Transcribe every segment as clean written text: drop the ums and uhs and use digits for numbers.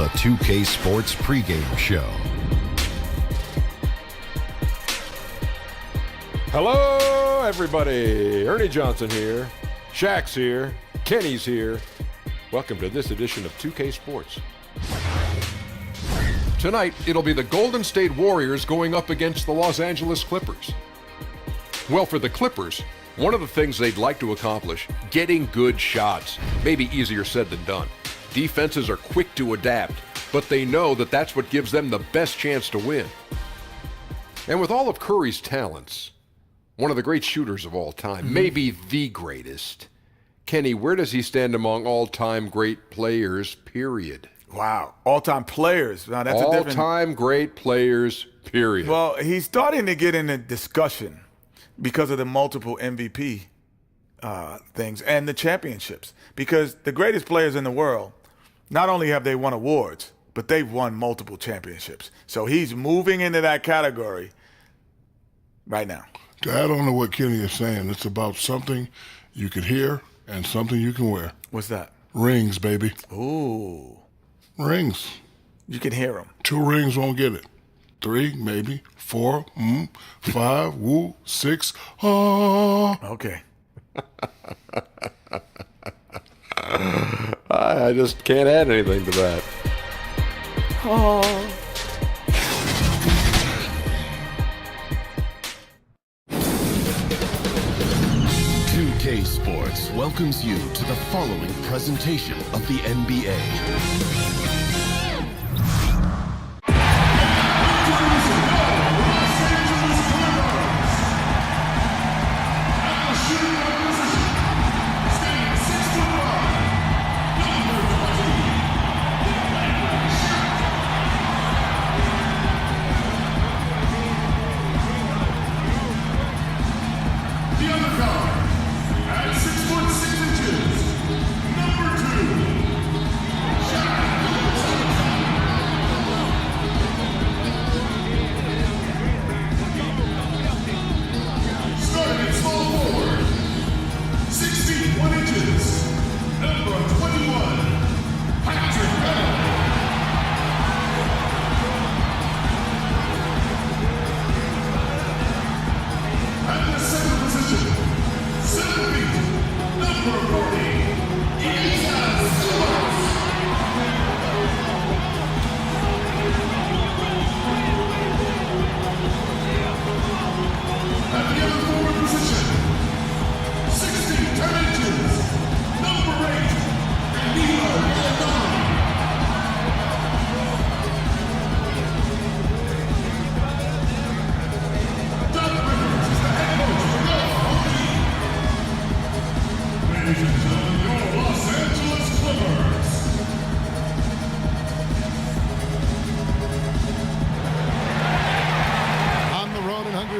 the 2K Sports pregame show. Hello, everybody. Ernie Johnson here. Shaq's here. Kenny's here. Welcome to this edition of 2K Sports. Tonight, it'll be the Golden State Warriors going up against the Los Angeles Clippers. Well, for the Clippers, one of the things they'd like to accomplish, getting good shots. Maybe easier said than done. Defenses are quick to adapt, but they know that that's what gives them the best chance to win. And with all of Curry's talents, one of the great shooters of all time, maybe the greatest. Kenny, where does he stand among all-time great players, period? Wow, all-time players. Now, that's all-time great players, period. Well, he's starting to get in a discussion because of the multiple MVP things and the championships. Because the greatest players in the world, not only have they won awards, but they've won multiple championships. So he's moving into that category right now. To add on to what Kenny is saying, it's about something you can hear and something you can wear. What's that? Rings, baby. Ooh. Rings. You can hear them. 2 rings won't get it. 3, maybe. 4, 5, woo, 6, Okay. I just can't add anything to that. Oh. K Sports welcomes you to the following presentation of the NBA.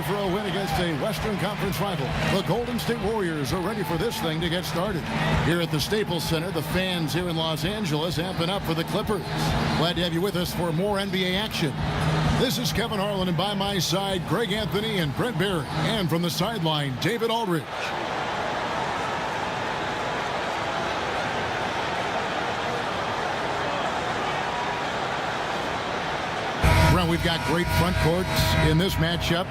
For a win against a Western Conference rival, the Golden State Warriors are ready for this thing to get started. Here at the Staples Center, the fans here in Los Angeles amping up for the Clippers. Glad to have you with us for more NBA action. This is Kevin Harlan, and by my side, Greg Anthony and Brent Barry. And from the sideline, David Aldridge. We've got great front courts in this matchup.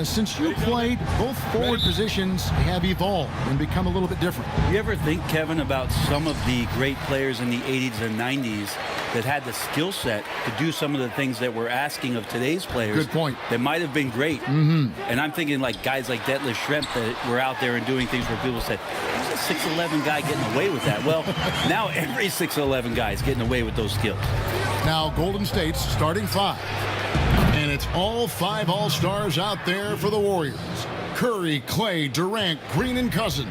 Since you played, both forward positions have evolved and become a little bit different. You ever think, Kevin, about some of the great players in the 80s and 90s that had the skill set to do some of the things that we're asking of today's players? Good point. That might have been great. And I'm thinking like guys like Detlef Schrempf that were out there and doing things where people said, there's a 6'11 guy getting away with that. Well, now every 6'11 guy is getting away with those skills. Now Golden State's starting 5. And it's all 5 All-Stars out there for the Warriors. Curry, Clay, Durant, Green, and Cousins.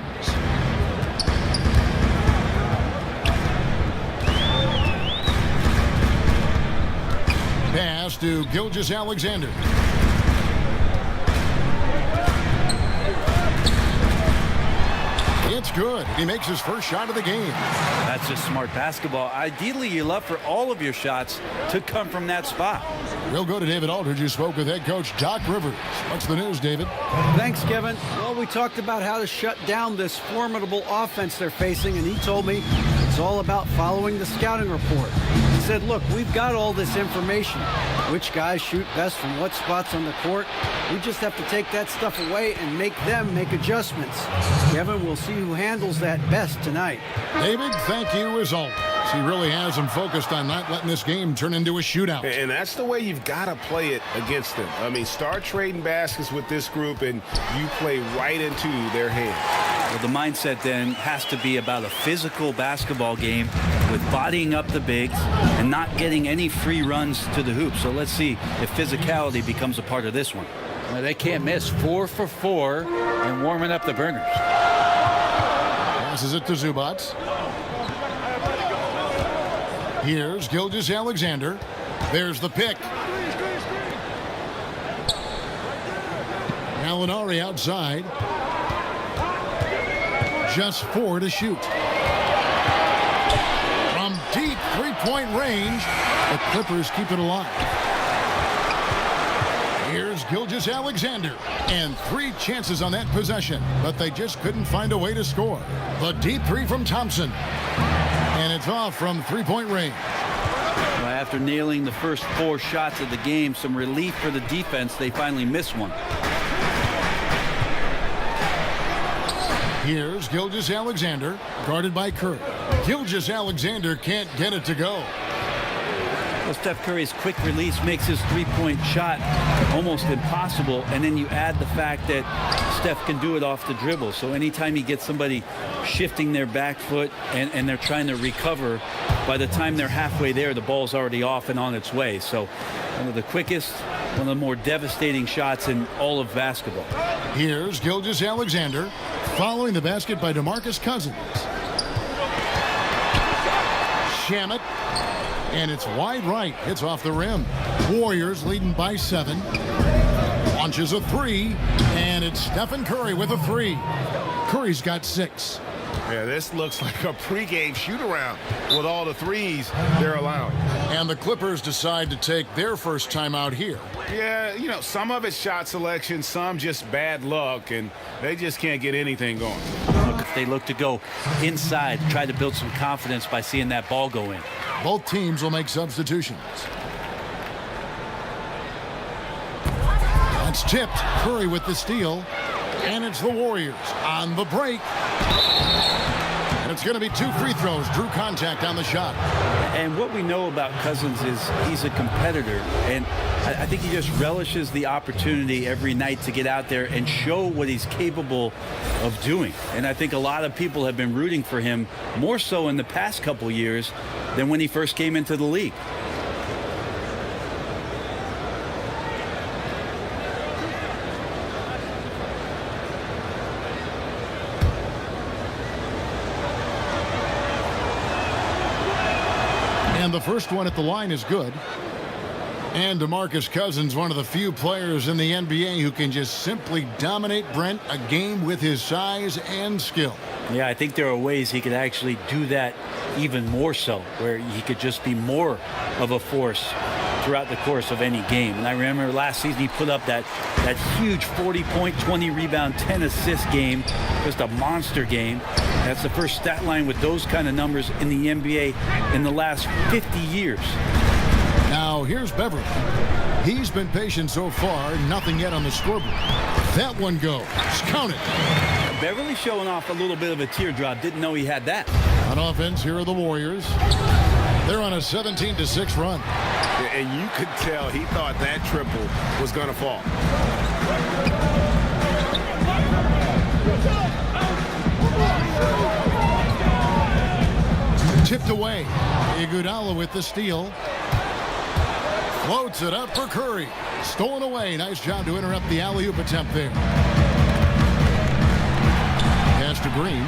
Pass to Gilgeous-Alexander. It's good. He makes his first shot of the game. That's just smart basketball. Ideally, you love for all of your shots to come from that spot. We'll go to David Aldridge, who spoke with head coach Doc Rivers. What's the news, David? Thanks, Kevin. Well, we talked about how to shut down this formidable offense they're facing, and he told me it's It's all about following the scouting report. He said, look, we've got all this information. Which guys shoot best from what spots on the court. We just have to take that stuff away and make them make adjustments. Kevin, we'll see who handles that best tonight. David, thank you as always. He really has them focused on not letting this game turn into a shootout. And that's the way you've got to play it against them. I mean, start trading baskets with this group, and you play right into their hands. Well, the mindset then has to be about a physical basketball game with bodying up the bigs and not getting any free runs to the hoop. So let's see if physicality becomes a part of this one. Well, they can't miss. 4 for 4 and warming up the burners. Passes it to Zubac. Here's Gilgeous-Alexander. There's the pick. Gallinari outside. Just 4 to shoot. From deep three-point range, the Clippers keep it alive. Here's Gilgeous-Alexander, and 3 chances on that possession, but they just couldn't find a way to score. The deep 3 from Thompson, and it's off from three-point range. Well, after nailing the first 4 shots of the game, some relief for the defense. They finally missed one. Here's Gilgeous-Alexander, guarded by Curry. Gilgeous-Alexander can't get it to go. Well, Steph Curry's quick release makes his three-point shot almost impossible, and then you add the fact that Steph can do it off the dribble. So anytime you get somebody shifting their back foot and they're trying to recover, by the time they're halfway there, the ball's already off and on its way. So one of the quickest, one of the more devastating shots in all of basketball. Here's Gilgeous-Alexander, following the basket by DeMarcus Cousins. Shamet, and it's wide right. It's off the rim. Warriors leading by 7. Launches a 3, and it's Stephen Curry with a 3. Curry's got 6. Yeah, this looks like a pregame shoot-around with all the threes they're allowing. And the Clippers decide to take their first time out here. Yeah, you know, some of it's shot selection, some just bad luck, and they just can't get anything going. Look, if they look to go inside, try to build some confidence by seeing that ball go in. Both teams will make substitutions. That's tipped. Curry with the steal. And it's the Warriors on the break. And it's going to be 2 free throws. Drew contact on the shot. And what we know about Cousins is he's a competitor. And I think he just relishes the opportunity every night to get out there and show what he's capable of doing. And I think a lot of people have been rooting for him more so in the past couple years than when he first came into the league. And the first one at the line is good. And DeMarcus Cousins, one of the few players in the NBA who can just simply dominate Brent a game with his size and skill. Yeah, I think there are ways he could actually do that even more so, where he could just be more of a force throughout the course of any game. And I remember last season he put up that huge 40-point, 20-rebound, 10-assist game, just a monster game. That's the first stat line with those kind of numbers in the NBA in the last 50 years. Now here's Beverly. He's been patient so far, nothing yet on the scoreboard. That one goes. Count it. Beverly showing off a little bit of a teardrop. Didn't know he had that. On offense, here are the Warriors. They're on a 17-6 run. And you could tell he thought that triple was going to fall. Tipped away. Iguodala with the steal. Floats it up for Curry. Stolen away. Nice job to interrupt the alley-oop attempt there. Pass to Green.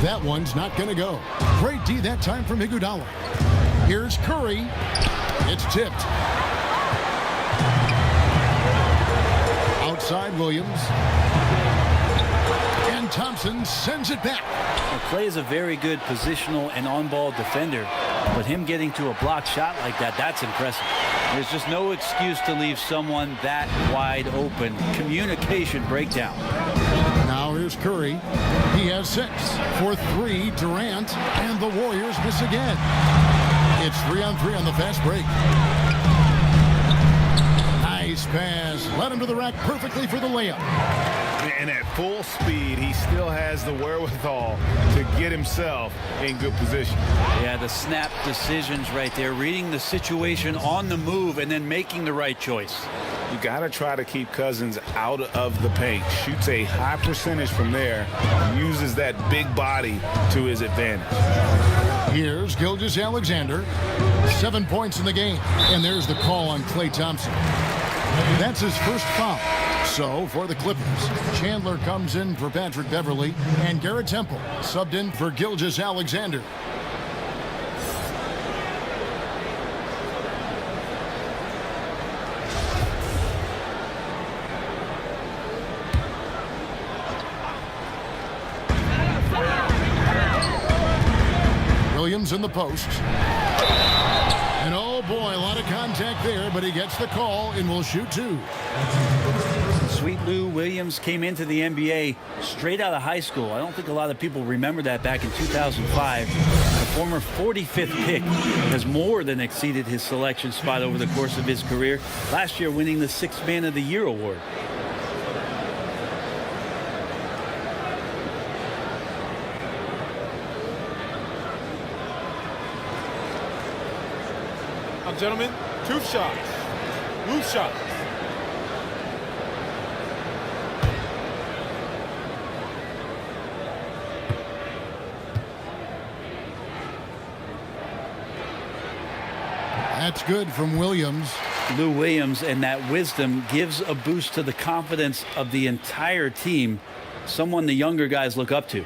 That one's not going to go. Great D that time from Iguodala. Here's Curry. It's tipped. Outside Williams. And Thompson sends it back. Clay is a very good positional and on-ball defender, but him getting to a blocked shot like that, that's impressive. There's just no excuse to leave someone that wide open. Communication breakdown. Now here's Here's Curry. He has 6. For 3, Durant. And the Warriors miss again. It's 3-on-3 on the fast break. Nice pass. Led him to the rack perfectly for the layup. And at full speed, he still has the wherewithal to get himself in good position. Yeah, the snap decisions right there, reading the situation on the move and then making the right choice. You got to try to keep Cousins out of the paint. Shoots a high percentage from there. Uses that big body to his advantage. Here's Gilgeous-Alexander. 7 points in the game. And there's the call on Klay Thompson. That's his first foul. So for the Clippers, Chandler comes in for Patrick Beverley, and Garrett Temple subbed in for Gilgeous-Alexander. Williams in the post. And oh boy, a lot of contact there, but he gets the call and will shoot 2. Sweet Lou Williams came into the NBA straight out of high school. I don't think a lot of people remember that back in 2005. The former 45th pick has more than exceeded his selection spot over the course of his career. Last year winning the 6th Man of the Year award. Gentlemen, 2 shots. Loose shots. That's good from Williams. Lou Williams, and that wisdom gives a boost to the confidence of the entire team, someone the younger guys look up to.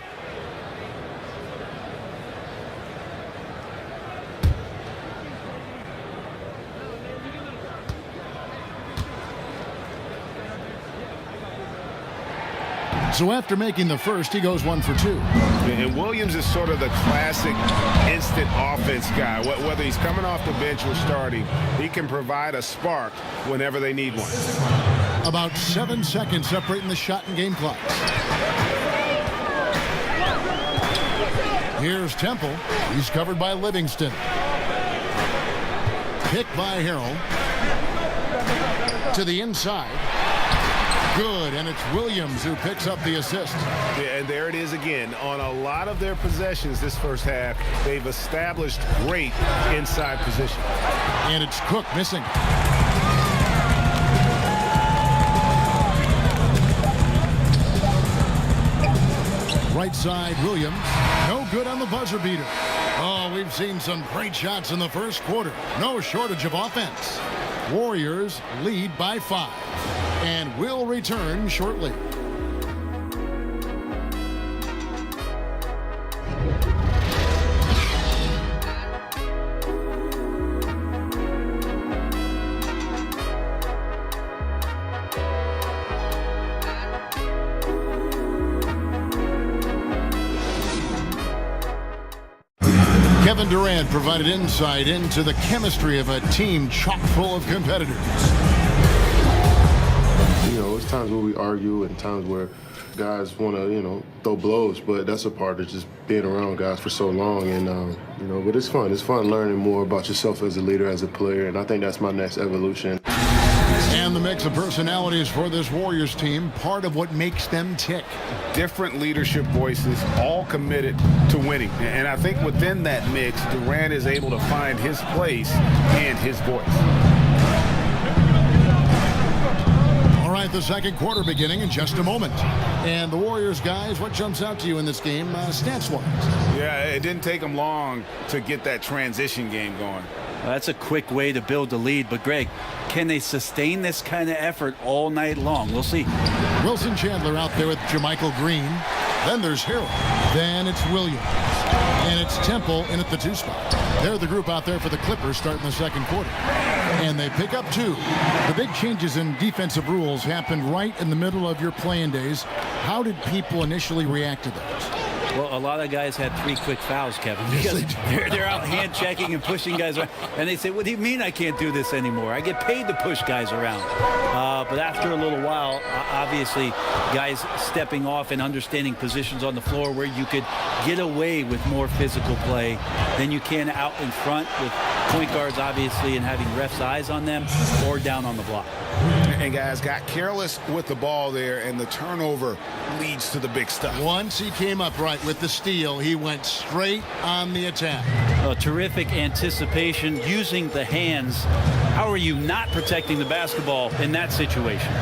So after making the first, he goes 1 for 2. And Williams is sort of the classic instant offense guy. Whether he's coming off the bench or starting, he can provide a spark whenever they need one. About 7 seconds separating the shot and game clock. Here's Temple. He's covered by Livingston. Picked by Harrell. To the inside. Good, and it's Williams who picks up the assist. Yeah, and there it is again. On a lot of their possessions this first half, they've established great inside position. And it's Cook missing. Right side, Williams. No good on the buzzer beater. Oh, we've seen some great shots in the first quarter. No shortage of offense. Warriors lead by 5. And will return shortly. Kevin Durant provided insight into the chemistry of a team chock full of competitors. You know, it's times where we argue and times where guys want to, throw blows, but that's a part of just being around guys for so long. And, but it's fun. It's fun learning more about yourself as a leader, as a player, and I think that's my next evolution. And the mix of personalities for this Warriors team, part of what makes them tick. Different leadership voices, all committed to winning. And I think within that mix, Durant is able to find his place and his voice. All right, the second quarter beginning in just a moment. And the Warriors, guys, what jumps out to you in this game stats-wise? Yeah, it didn't take them long to get that transition game going. Well, that's a quick way to build the lead. But, Greg, can they sustain this kind of effort all night long? We'll see. Wilson Chandler out there with Jermichael Green. Then there's Harrell. Then it's Williams. And it's Temple in at the 2 spot. They're the group out there for the Clippers starting the second quarter. And they pick up 2. The big changes in defensive rules happened right in the middle of your playing days. How did people initially react to those? Well, a lot of guys had 3 quick fouls, Kevin, because they're out hand checking and pushing guys around. And they say, what do you mean I can't do this anymore? I get paid to push guys around. But after a little while, obviously, guys stepping off and understanding positions on the floor where you could get away with more physical play than you can out in front with point guards, obviously, and having refs' eyes on them or down on the block. And guys got careless with the ball there, and the turnover leads to the big stuff. Once he came up right with the steal, he went straight on the attack. Terrific anticipation using the hands. How are you not protecting the basketball in that situation?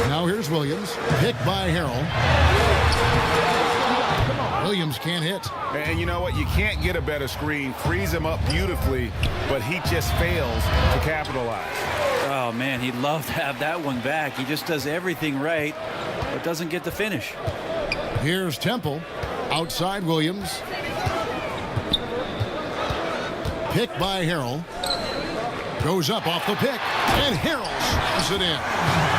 Now here's Williams, picked by Harrell. Williams can't hit. And you know what? You can't get a better screen. Frees him up beautifully, but he just fails to capitalize. Oh, man, he'd love to have that one back. He just does everything right, but doesn't get the finish. Here's Temple, outside Williams. Picked by Harrell. Goes up off the pick, and Harrell slams it in.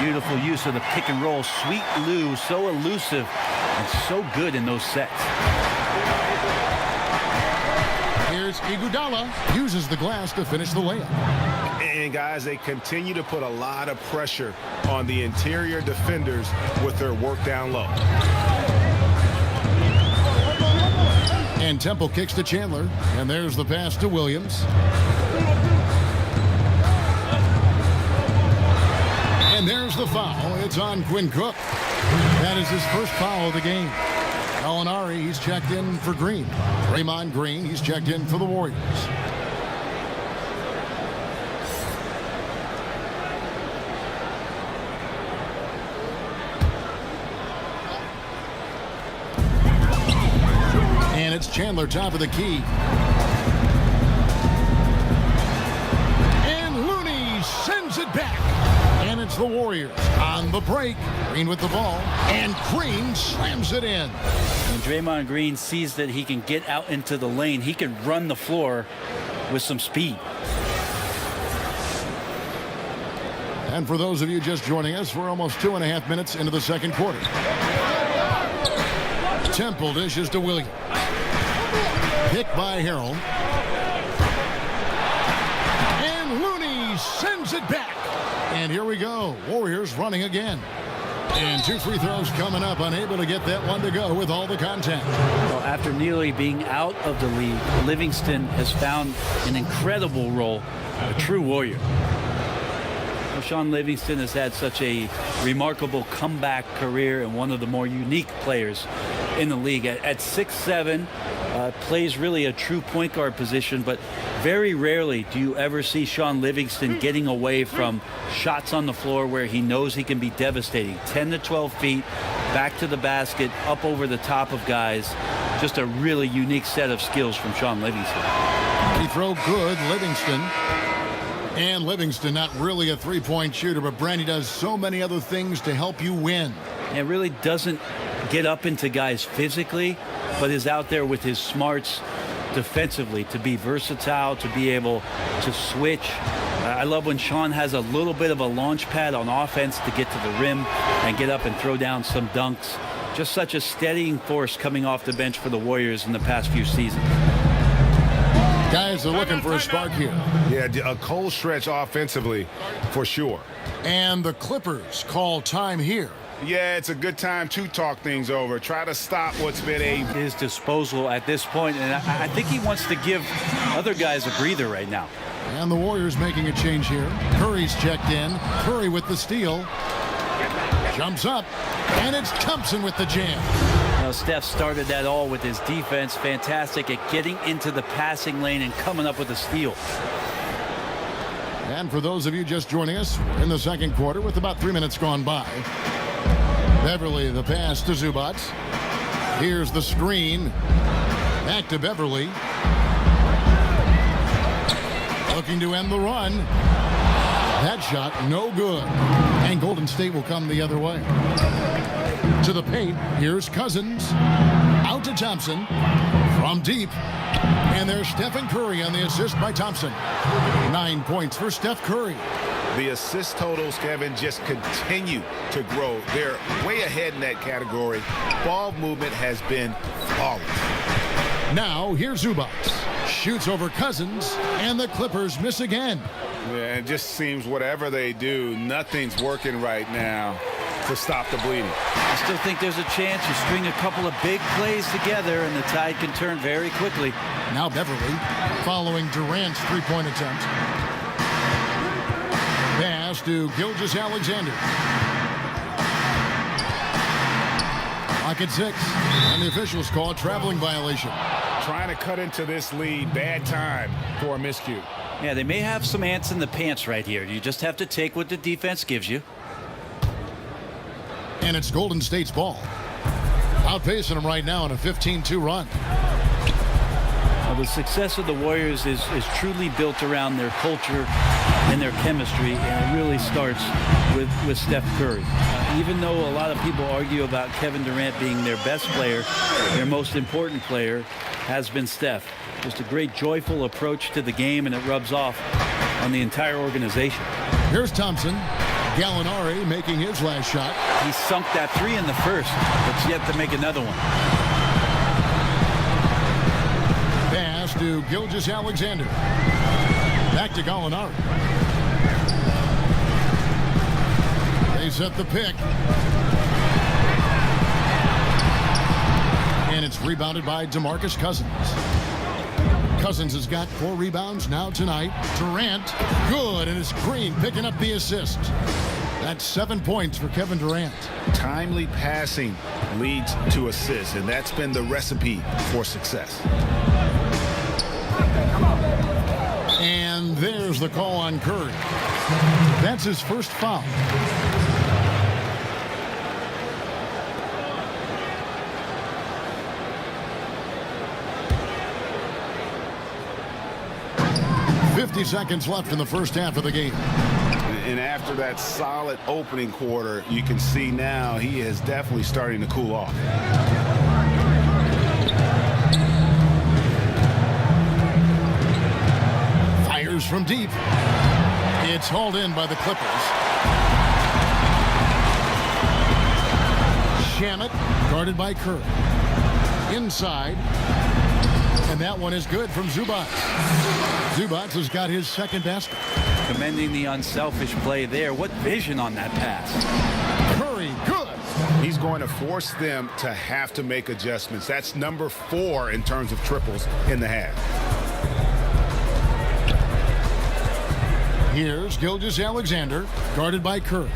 Beautiful use of the pick and roll. Sweet Lou, so elusive and so good in those sets. Here's Iguodala, uses the glass to finish the layup. And guys, they continue to put a lot of pressure on the interior defenders with their work down low. And Temple kicks to Chandler, and there's the pass to Williams. And there's the foul. It's on Quinn Cook. That is his first foul of the game. Gallinari, he's checked in for Green. Draymond Green, he's checked in for the Warriors. And it's Chandler, top of the key. And Looney sends it back. And it's the Warriors on the break. Green with the ball. And Green slams it in. When Draymond Green sees that he can get out into the lane, he can run the floor with some speed. And for those of you just joining us, we're almost 2.5 minutes into the second quarter. Temple dishes to Williams. Picked by Harrell. And Looney sends it back. And here we go. Warriors running again. And 2 free throws coming up. Unable to get that one to go with all the contact. Well, after nearly being out of the league, Livingston has found an incredible role, a true warrior. Well, Shaun Livingston has had such a remarkable comeback career and one of the more unique players in the league. At 6'7", plays really a true point guard position, but very rarely do you ever see Shaun Livingston getting away from shots on the floor where he knows he can be devastating. 10 to 12 feet, back to the basket, up over the top of guys. Just a really unique set of skills from Shaun Livingston. He throw good, Livingston. And Livingston, not really a three-point shooter, but Brandy does so many other things to help you win. It really doesn't get up into guys physically, but is out there with his smarts defensively to be versatile, to be able to switch. I love when Shaun has a little bit of a launch pad on offense to get to the rim and get up and throw down some dunks. Just such a steadying force coming off the bench for the Warriors in the past few seasons. Guys are looking for a spark here. Yeah, a cold stretch offensively for sure. And the Clippers call time here. Yeah, it's a good time to talk things over. Try to stop what's been his disposal at this point, and I think he wants to give other guys a breather right now. And the Warriors making a change here. Curry's checked in. Curry with the steal. Jumps up, and it's Thompson with the jam. Now, Steph started that all with his defense. Fantastic at getting into the passing lane and coming up with a steal. And for those of you just joining us, we're in the second quarter with about 3 minutes gone by. Beverly, the pass to Zubac. Here's the screen. Back to Beverly. Looking to end the run. That shot, no good. And Golden State will come the other way. To the paint, here's Cousins. Out to Thompson. From deep. And there's Stephen Curry on the assist by Thompson. 9 points for Steph Curry. The assist totals, Kevin, just continue to grow. They're way ahead in that category. Ball movement has been flawless. Now, here's Zubac. Shoots over Cousins, and the Clippers miss again. Yeah, it just seems whatever they do, nothing's working right now to stop the bleeding. I still think there's a chance you string a couple of big plays together and the tide can turn very quickly. Now Beverly following Durant's three-point attempt. Pass to Gilgeous-Alexander. Clock at 6, and the officials call a traveling violation. Trying to cut into this lead, bad time for a miscue. Yeah, they may have some ants in the pants right here. You just have to take what the defense gives you. And it's Golden State's ball. Outpacing them right now in a 15-2 run. Well, the success of the Warriors is truly built around their culture and their chemistry, and it really starts with Steph Curry. Even though a lot of people argue about Kevin Durant being their best player, their most important player has been Steph. Just a great, joyful approach to the game, and it rubs off on the entire organization. Here's Thompson. Gallinari making his last shot. He sunk that three in the first, but yet to make another one. Pass to Gilgeous-Alexander. Back to Gallinari. They set the pick. And it's rebounded by DeMarcus Cousins. Cousins has got 4 rebounds now tonight. Durant, good, and it's Green picking up the assist. That's 7 points for Kevin Durant. Timely passing leads to assists, and that's been the recipe for success. And there's the call on Curry. That's his first foul. Seconds left in the first half of the game. And after that solid opening quarter, you can see now he is definitely starting to cool off. Fires from deep. It's hauled in by the Clippers. Shamet guarded by Curry. Inside. And that one is good from Zubac. Zubac has got his second basket. Commending the unselfish play there. What vision on that pass. Curry, good. He's going to force them to have to make adjustments. That's number 4 in terms of triples in the half. Here's Gilgeous-Alexander, guarded by Curry.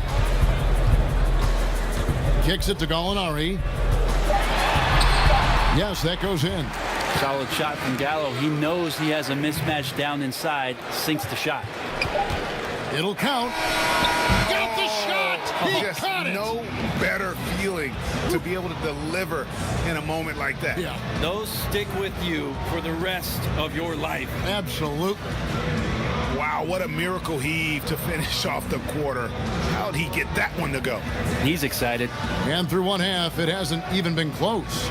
Kicks it to Gallinari. Yes, that goes in. Solid shot from Gallo. He knows he has a mismatch down inside. Sinks the shot. It'll count. Got the shot. He Just caught it. No better feeling to be able to deliver in a moment like that. Yeah, Those stick with you for the rest of your life. absolutely. Wow, what a miracle heave to finish off the quarter. How'd he get that one to go? He's excited. And through one half, it hasn't even been close.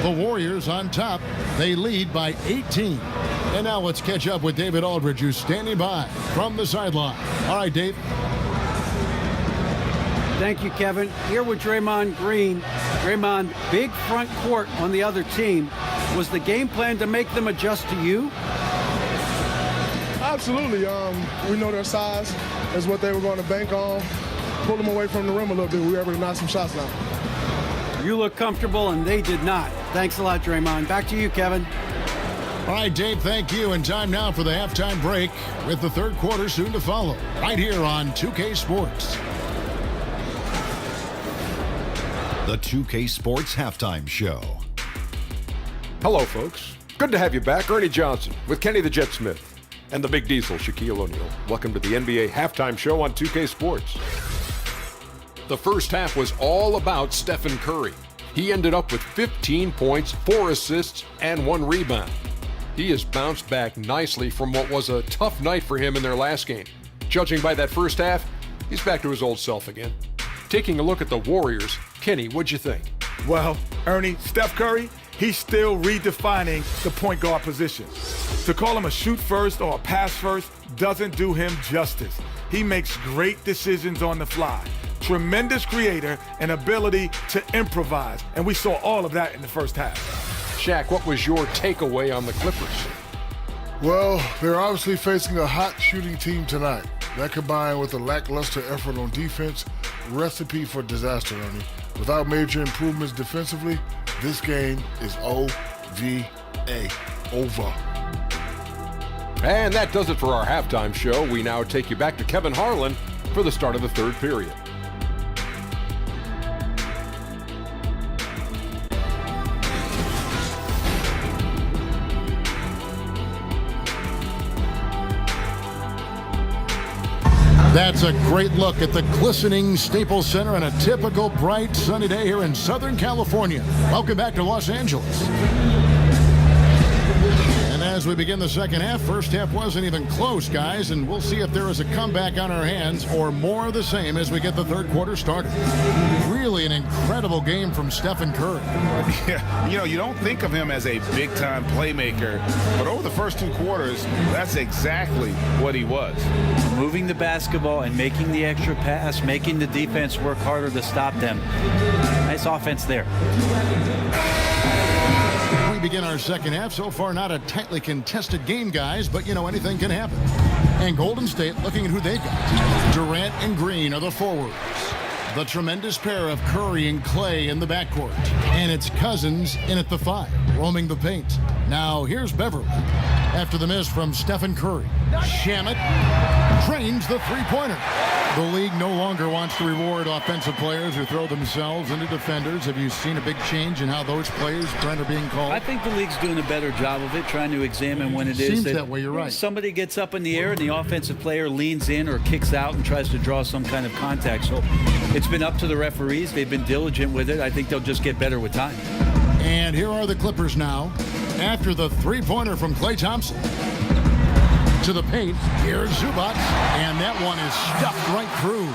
The Warriors on top. They lead by 18. And now let's catch up with David Aldridge, who's standing by from the sideline. All right, Dave. Thank you, Kevin. Here with Draymond Green. Draymond, big front court on the other team. Was the game plan to make them adjust to you? Absolutely. We know their size is what they were going to bank on. Pull them away from the rim a little bit. We were able to knock some shots down. You look comfortable, and they did not. Thanks a lot, Draymond. Back to you, Kevin. All right, Dave, thank you. And time now for the halftime break with the third quarter soon to follow. Right here on 2K Sports. The 2K Sports Halftime Show. Hello, folks. Good to have you back. Ernie Johnson with Kenny the Jet Smith and the Big Diesel, Shaquille O'Neal. Welcome to the NBA Halftime Show on 2K Sports. The first half was all about Stephen Curry. He ended up with 15 points, 4 assists, and 1 rebound. He has bounced back nicely from what was a tough night for him in their last game. Judging by that first half, he's back to his old self again. Taking a look at the Warriors, Kenny, what'd you think? Well, Ernie, Steph Curry, he's still redefining the point guard position. To call him a shoot first or a pass first doesn't do him justice. he makes great decisions on the fly. Tremendous creator and ability to improvise. And we saw all of that in the first half. Shaq, what was your takeaway on the Clippers? Well, they're obviously facing a hot shooting team tonight. That combined with a lackluster effort on defense, recipe for disaster, Ernie. Without major improvements defensively, this game is O-V-A. Over. And that does it for our halftime show. We now take you back to Kevin Harlan for the start of the third period. That's a great look at the glistening Staples Center on a typical bright sunny day here in Southern California. Welcome back to Los Angeles. And as we begin the second half, first half wasn't even close, guys, and we'll see if there is a comeback on our hands or more of the same as we get the third quarter started. Really an incredible game from Stephen Curry. Yeah, you don't think of him as a big-time playmaker, but over the first two quarters, that's exactly what he was. Moving the basketball and making the extra pass, making the defense work harder to stop them. Nice offense there. We begin our second half. So far, not a tightly contested game, guys, but anything can happen. And Golden State looking at who they got. Durant and Green are the forwards. The tremendous pair of Curry and Clay in the backcourt. And it's Cousins in at the 5, roaming the paint. Now here's Beverly. After the miss from Stephen Curry, Shamet drains the three-pointer. The league no longer wants to reward offensive players who throw themselves into defenders. Have you seen a big change in how those players, Brent, are being called? I think the league's doing a better job of it, trying to examine when it is. Seems that way, you're right. Somebody gets up in the air and the offensive player leans in or kicks out and tries to draw some kind of contact. So it's been up to the referees. They've been diligent with it. I think they'll just get better with time. And here are the Clippers now. After the three-pointer from Klay Thompson. To the paint, here's Zubac, and that one is stuffed right through.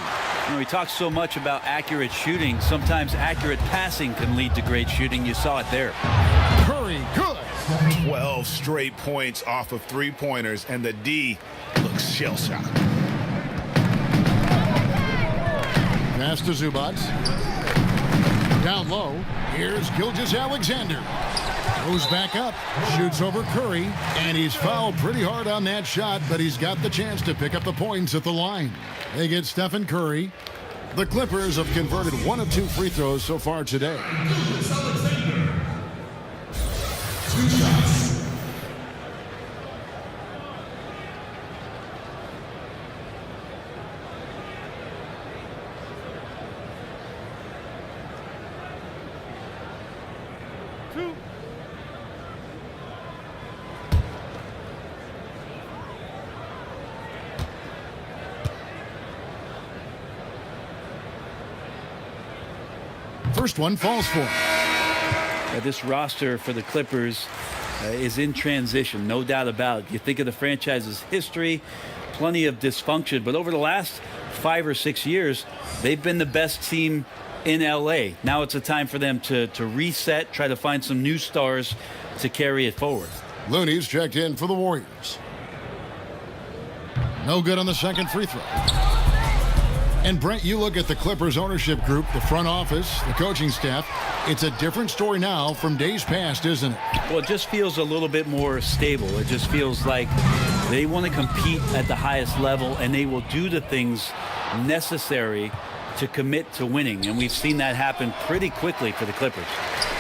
He talks so much about accurate shooting. Sometimes accurate passing can lead to great shooting. You saw it there. Curry, good. 12 straight points off of three-pointers, and the D looks shell-shocked. Pass to Zubac. Down low, here's Gilgeous-Alexander. Goes back up, shoots over Curry, and he's fouled pretty hard on that shot, but he's got the chance to pick up the points at the line. They get Stephen Curry. The Clippers have converted 1 of 2 free throws so far today. 2 shots. First one falls for him. This roster for the Clippers is in transition, no doubt about it. You think of the franchise's history, plenty of dysfunction, but over the last 5 or 6 years, they've been the best team in LA. Now it's a time for them to reset, try to find some new stars to carry it forward. Looney's checked in for the Warriors. No good on the second free throw. And Brent, you look at the Clippers ownership group, the front office, the coaching staff. It's a different story now from days past, isn't it? Well, it just feels a little bit more stable. It just feels like they want to compete at the highest level, and they will do the things necessary to commit to winning. And we've seen that happen pretty quickly for the Clippers.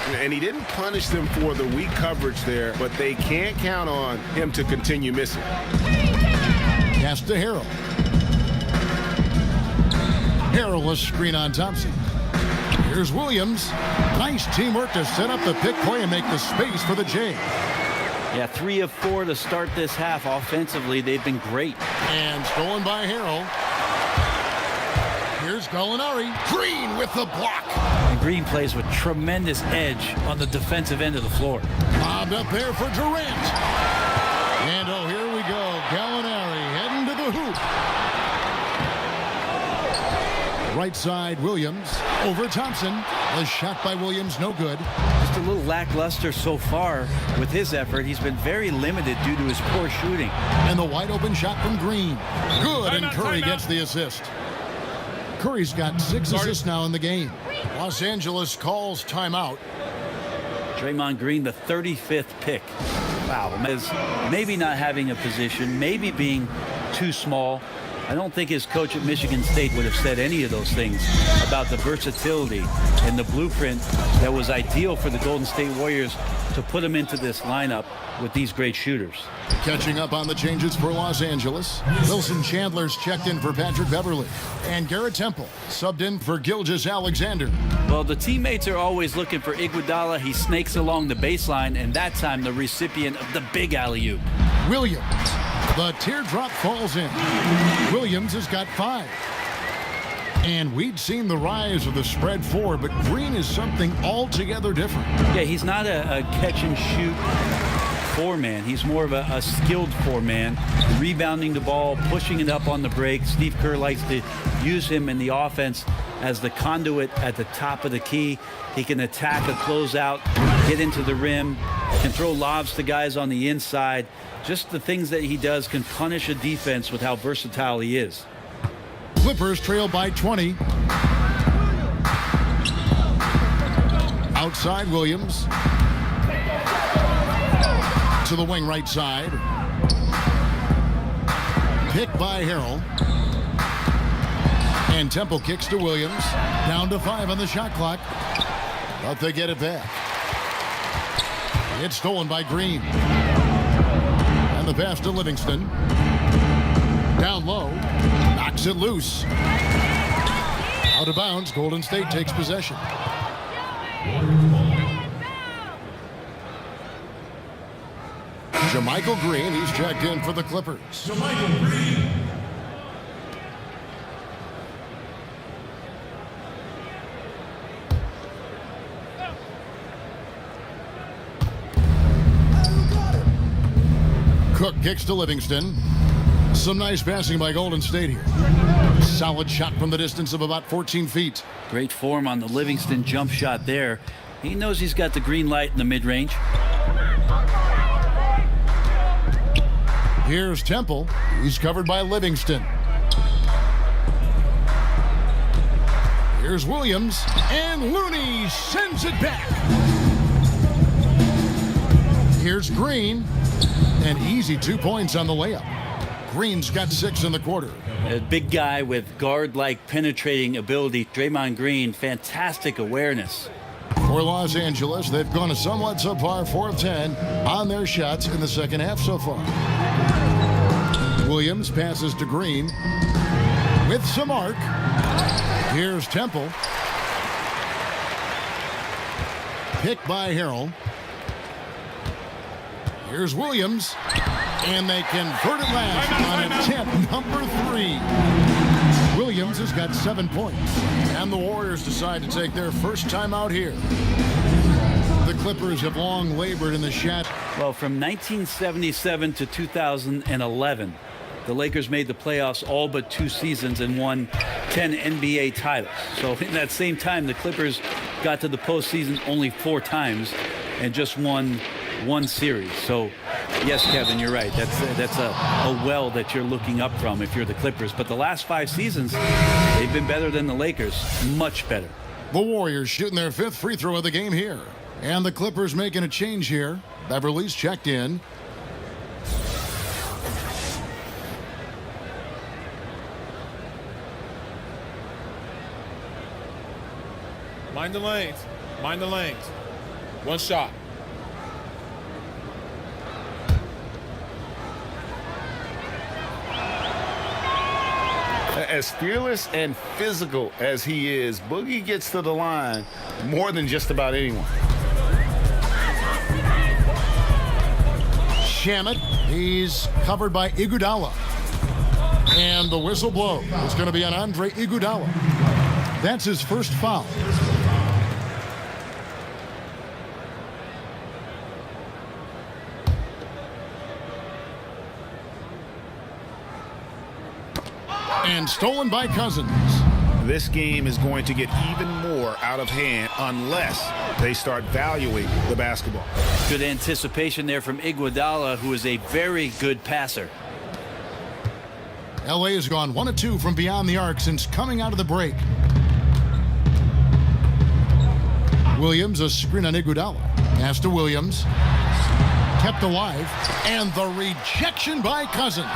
And he didn't punish them for the weak coverage there, but they can't count on him to continue missing. Pass to Harrell. Harrell screen on Thompson. Here's Williams. Nice teamwork to set up the pick play and make the space for the J. Yeah, 3 of 4 to start this half. Offensively, they've been great. And stolen by Harrell. Here's Gallinari. Green with the block. And Green plays with tremendous edge on the defensive end of the floor. Bobbed up there for Durant. And oh, here we go. Gallinari heading to the hoop. right side, Williams. Over Thompson. The shot by Williams, no good. Just a little lackluster so far with his effort. He's been very limited due to his poor shooting. And the wide open shot from Green. Good, and Curry gets the assist. Curry's got 6 assists now in the game. Los Angeles calls timeout. Draymond Green, the 35th pick. Wow, as maybe not having a position, maybe being too small. I don't think his coach at Michigan State would have said any of those things about the versatility and the blueprint that was ideal for the Golden State Warriors to put him into this lineup with these great shooters. Catching up on the changes for Los Angeles. Wilson Chandler's checked in for Patrick Beverly. And Garrett Temple subbed in for Gilgeous-Alexander. Well, the teammates are always looking for Iguodala. He snakes along the baseline, and that time the recipient of the big alley-oop. Williams. The teardrop falls in. Williams has got 5. And we'd seen the rise of the spread 4, but Green is something altogether different. Yeah, he's not a catch-and-shoot 4-man. He's more of a skilled 4-man, rebounding the ball, pushing it up on the break. Steve Kerr likes to use him in the offense as the conduit at the top of the key. He can attack a closeout, get into the rim, can throw lobs to guys on the inside. Just the things that he does can punish a defense with how versatile he is. Clippers trail by 20. Outside Williams. To the wing right side. Picked by Harrell. And Temple kicks to Williams. Down to 5 on the shot clock. But they get it back. It's stolen by Green. And the pass to Livingston. Down low. Knocks it loose. Out of bounds. Golden State takes possession. JaMychal Green, he's checked in for the Clippers. JaMychal Green. Cook kicks to Livingston. Some nice passing by Golden State here. Solid shot from the distance of about 14 feet. Great form on the Livingston jump shot there. He knows he's got the green light in the mid-range. Here's Temple. He's covered by Livingston. Here's Williams. And Looney sends it back. Here's Green. An easy 2 points on the layup. Green's got 6 in the quarter. A big guy with guard-like penetrating ability. Draymond Green, fantastic awareness. For Los Angeles, they've gone a somewhat subpar 4 of 10 on their shots in the second half so far. Williams passes to Green with some arc. Here's Temple. Picked by Harrell. Here's Williams. And they convert it last on attempt number 3. Williams has got 7 points. And the Warriors decide to take their first time out here. The Clippers have long labored in the shot. Well, from 1977 to 2011, the Lakers made the playoffs all but 2 seasons and won 10 NBA titles. So in that same time, the Clippers got to the postseason only 4 times and just won 1 series. So yes, Kevin, you're right. That's a well that you're looking up from if you're the Clippers. But the last 5 seasons, they've been better than the Lakers. Much better. The Warriors shooting their 5th free throw of the game here. And the Clippers making a change here. Beverly's checked in. Mind the lanes. Mind the lanes. 1 shot. As fearless and physical as he is, Boogie gets to the line more than just about anyone. Shamet, he's covered by Iguodala. And the whistle blow is going to be on Andre Iguodala. That's his first foul. And stolen by Cousins. this game is going to get even more out of hand unless they start valuing the basketball. Good anticipation there from Iguodala, who is a very good passer. LA has gone 1 of 2 from beyond the arc since coming out of the break. Williams, a screen on Iguodala. Pass to Williams. Kept alive. And the rejection by Cousins.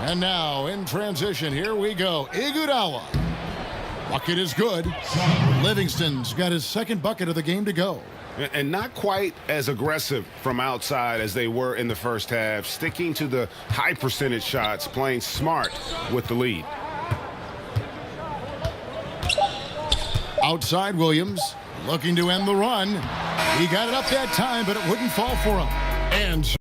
And now in transition, here we go. Iguodala. Bucket is good. Livingston's got his second bucket of the game to go. And not quite as aggressive from outside as they were in the first half, sticking to the high percentage shots, playing smart with the lead. Outside Williams, looking to end the run. He got it up that time, but it wouldn't fall for him. And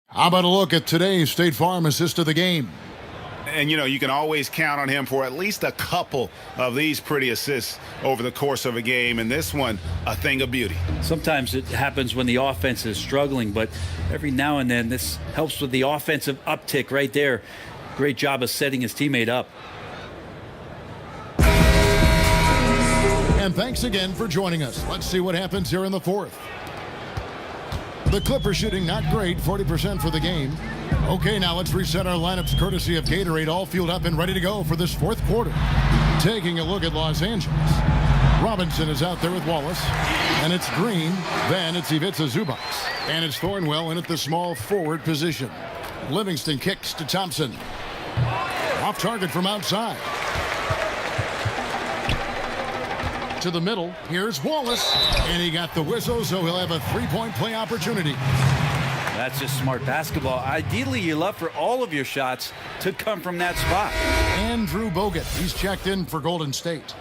how about a look at today's State Farm assist of the game? And, you know, you can always count on him for at least a couple of these pretty assists over the course of a game. And this one, a thing of beauty. Sometimes it happens when the offense is struggling, but every now and then this helps with the offensive uptick right there. Great job of setting his teammate up. And thanks again for joining us. Let's see what happens here in the fourth. The Clippers shooting not great, 40% for the game. Okay, now let's reset our lineups courtesy of Gatorade, all fueled up and ready to go for this fourth quarter. Taking a look at Los Angeles. Robinson is out there with Wallace. And it's Green. Then it's Ivica Zubac. And it's Thornwell in at the small forward position. Livingston kicks to Thompson. Off target from outside. To the middle. Here's Wallace. And he got the whistle, so he'll have a three-point play opportunity. That's just smart basketball. Ideally, you love for all of your shots to come from that spot. Andrew Bogut. He's checked in for Golden State.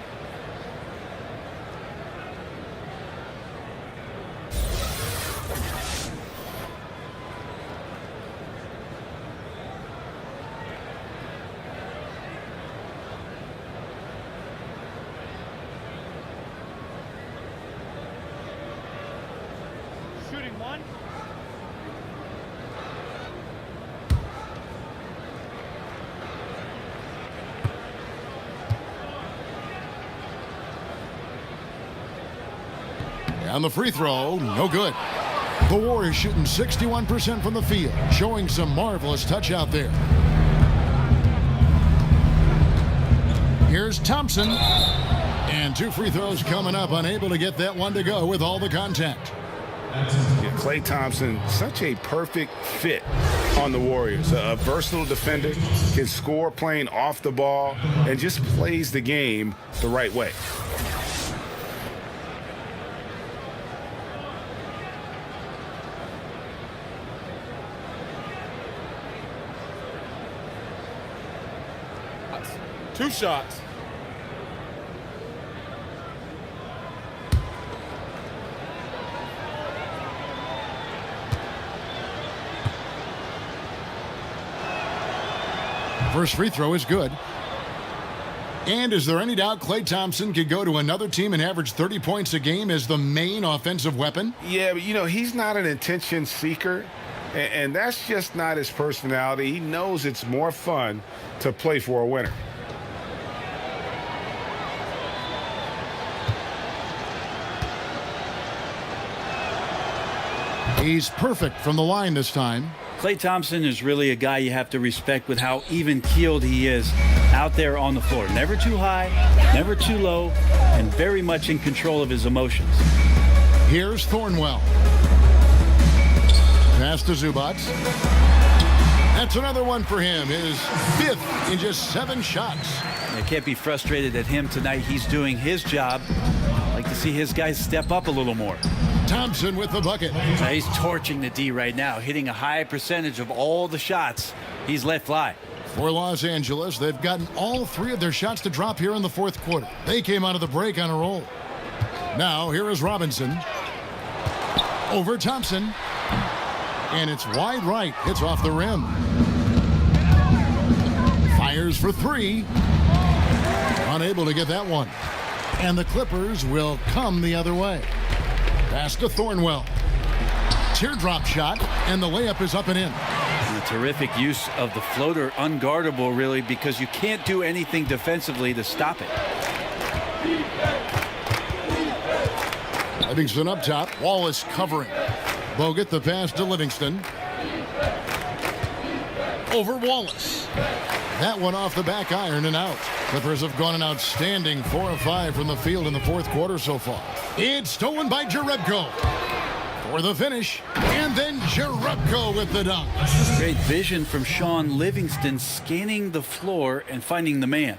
On the free throw, no good. The Warriors shooting 61% from the field, showing some marvelous touch out there. Here's Thompson. And two free throws coming up, unable to get that one to go with all the contact. Yeah, Klay Thompson, such a perfect fit on the Warriors. A versatile defender, can score playing off the ball, and just plays the game the right way. Two shots. First free throw is good. And is there any doubt Klay Thompson could go to another team and average 30 points a game as the main offensive weapon? Yeah, but, you know, he's not an attention seeker, and that's just not his personality. He knows it's more fun to play for a winner. He's perfect from the line this time. Klay Thompson is really a guy you have to respect with how even-keeled he is out there on the floor. Never too high, never too low, and very much in control of his emotions. Here's Thornwell. Pass to Zubac. That's another one for him. His fifth in just 7 shots. I can't be frustrated at him tonight. He's doing his job. I'd like to see his guys step up a little more. Thompson with the bucket. He's torching the D right now, hitting a high percentage of all the shots he's let fly. For Los Angeles, they've gotten all 3 of their shots to drop here in the fourth quarter. They came out of the break on a roll. Now here is Robinson. Over Thompson. And it's wide right. Hits off the rim. Fires for three. Unable to get that one. And the Clippers will come the other way. Pass to Thornwell. Teardrop shot, and the layup is up and in. And a terrific use of the floater, unguardable really, because you can't do anything defensively to stop it. Livingston up top. Wallace covering. Bogut the pass to Livingston. Over Wallace. That one off the back iron and out. Clippers have gone an outstanding 4 of 5 from the field in the fourth quarter so far. It's stolen by Jerebko. For the finish, and then Jerebko with the dunk. Great vision from Sean Livingston, scanning the floor and finding the man.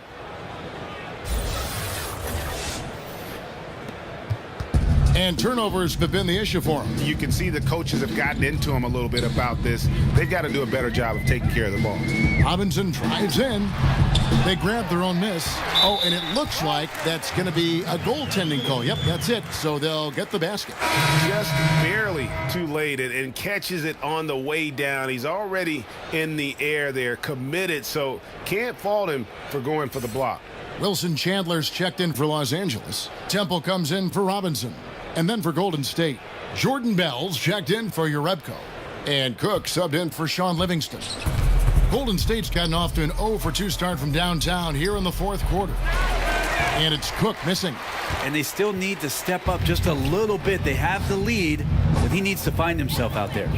And turnovers have been the issue for him. You can see the coaches have gotten into him a little bit about this. They've got to do a better job of taking care of the ball. Robinson drives in. They grab their own miss. Oh, and it looks like that's going to be a goaltending call. Yep, that's it. So they'll get the basket. Just barely too late and catches it on the way down. He's already in the air there, committed, so can't fault him for going for the block. Wilson Chandler's checked in for Los Angeles. Temple comes in for Robinson. And then for Golden State, Jordan Bell's checked in for Jerebko. And Cook subbed in for Sean Livingston. Golden State's gotten off to an 0-for-2 start from downtown here in the fourth quarter. And it's Cook missing. And they still need to step up just a little bit. They have the lead, but he needs to find himself out there.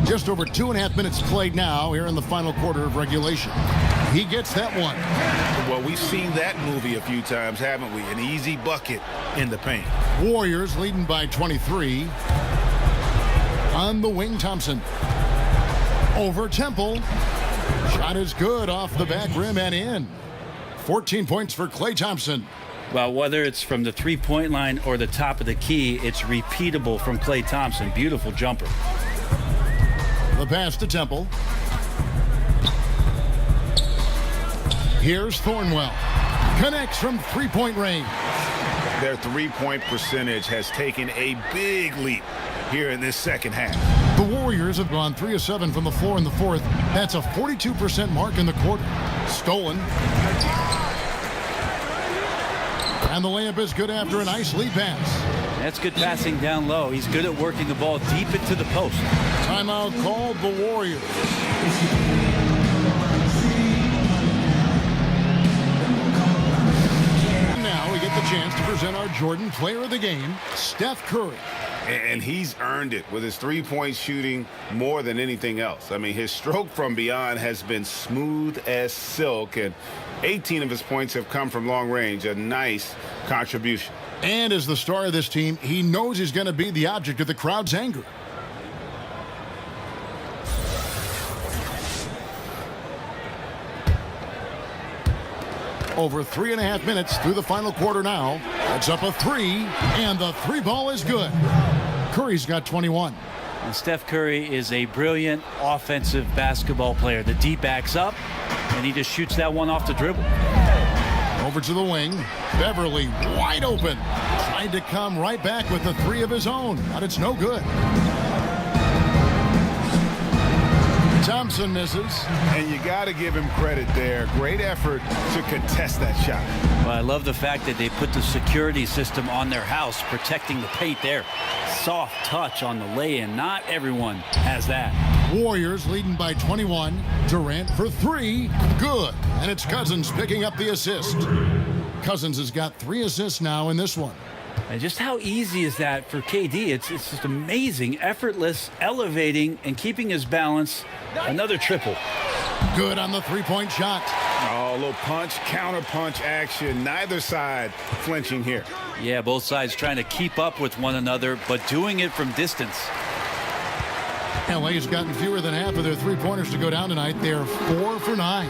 Just over 2.5 minutes played now here in the final quarter of regulation. He gets that one. Well, we've seen that movie a few times, haven't we? An easy bucket in the paint. Warriors leading by 23. On the wing, Thompson. Over Temple. Shot is good off the back rim and in. 14 points for Klay Thompson. Well, whether it's from the three-point line or the top of the key, it's repeatable from Klay Thompson. Beautiful jumper. The pass to Temple. Here's Thornwell. Connects from three-point range. Their three-point percentage has taken a big leap here in this second half. The Warriors have gone 3 of 7 from the floor in the fourth. That's a 42% mark in the quarter. Stolen. And the layup is good after a nice lead pass. That's good passing down low. He's good at working the ball deep into the post. Timeout called the Warriors. Now we get the chance to present our Jordan Player of the Game, Steph Curry. And he's earned it with his three-point shooting more than anything else. I mean, his stroke from beyond has been smooth as silk, and 18 of his points have come from long range. A nice contribution. And as the star of this team, he knows he's going to be the object of the crowd's anger. Over 3.5 minutes through the final quarter now. That's up a three, and the three ball is good. Curry's got 21. And Steph Curry is a brilliant offensive basketball player. The D backs up, and he just shoots that one off the dribble. Over to the wing. Beverly wide open. Tried to come right back with the three of his own, but it's no good. Thompson misses. And you got to give him credit there. Great effort to contest that shot. Well, I love the fact that they put the security system on their house, protecting the paint there. Soft touch on the lay-in. Not everyone has that. Warriors leading by 21. Durant for three. Good. And it's Cousins picking up the assist. Cousins has got 3 assists now in this one. And just how easy is that for KD? It's just amazing, effortless, elevating, and keeping his balance. Another triple. Good on the three-point shot. Oh, a little punch, counter-punch action. Neither side flinching here. Yeah, both sides trying to keep up with one another, but doing it from distance. LA's gotten fewer than half of their three-pointers to go down tonight. They're 4 for 9.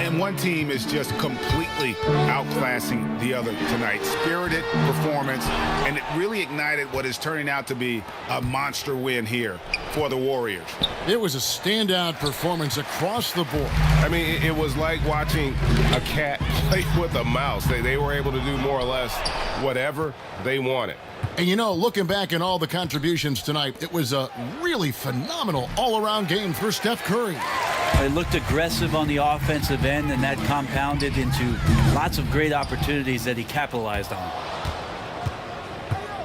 And one team is just completely outclassing the other tonight. Spirited performance, and it really ignited what is turning out to be a monster win here for the Warriors. It was a standout performance across the board. I mean, it was like watching a cat play with a mouse. They were able to do more or less whatever they wanted. And you know, looking back at all the contributions tonight, it was a really phenomenal all-around game for Steph Curry. They looked aggressive on the offensive end, and that compounded into lots of great opportunities that he capitalized on.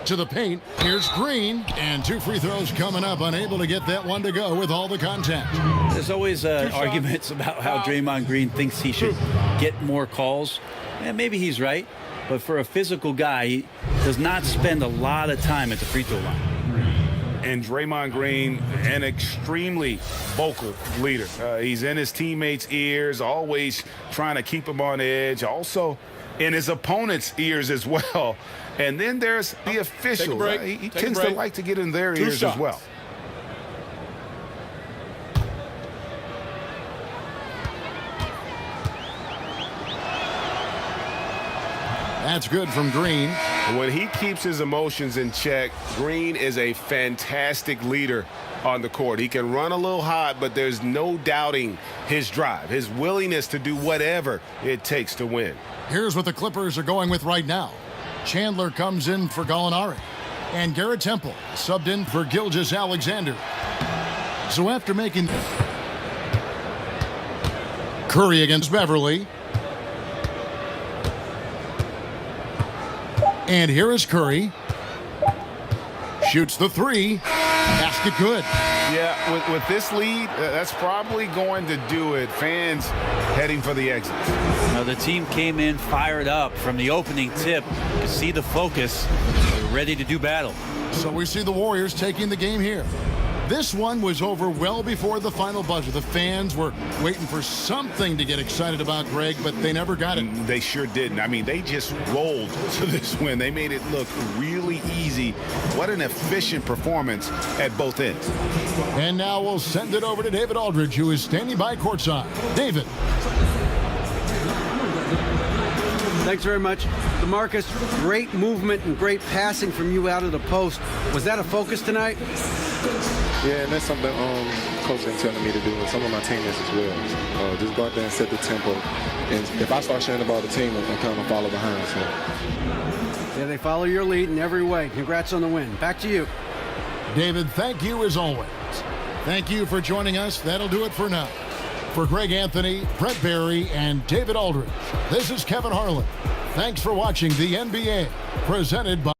To the paint, here's Green, and 2 free throws coming up, unable to get that one to go with all the contact. There's always arguments about how Draymond Green thinks he should get more calls, and maybe he's right. But for a physical guy, he does not spend a lot of time at the free throw line. And Draymond Green, an extremely vocal leader. He's in his teammates' ears, always trying to keep them on edge. Also in his opponents' ears as well. And then there's the official. He tends to like to get in their ears as well. That's good from Green. When he keeps his emotions in check, Green is a fantastic leader on the court. He can run a little hot, but there's no doubting his drive, his willingness to do whatever it takes to win. Here's what the Clippers are going with right now. Chandler comes in for Gallinari, and Garrett Temple subbed in for Gilgeous-Alexander. So after making Curry against Beverly, and here is Curry. Shoots the 3. Basket good. Yeah, with this lead, that's probably going to do it. Fans heading for the exit. Now the team came in fired up from the opening tip. You can see the focus. They're ready to do battle. So we see the Warriors taking the game here. This one was over well before the final buzzer. The fans were waiting for something to get excited about, Greg, but they never got it. They sure didn't. I mean, they just rolled to this win. They made it look really easy. What an efficient performance at both ends. And now we'll send it over to David Aldridge, who is standing by courtside. David. Thanks very much. DeMarcus, great movement and great passing from you out of the post. Was that a focus tonight? Yeah, and that's something Coach been telling me to do, and some of my teammates as well. Just go out there and set the tempo. And if I start sharing the ball, the team will kind of follow behind. So. Yeah, they follow your lead in every way. Congrats on the win. Back to you. David, thank you as always. Thank you for joining us. That'll do it for now. For Greg Anthony, Brett Barry, and David Aldridge, this is Kevin Harlan. Thanks for watching the NBA, presented by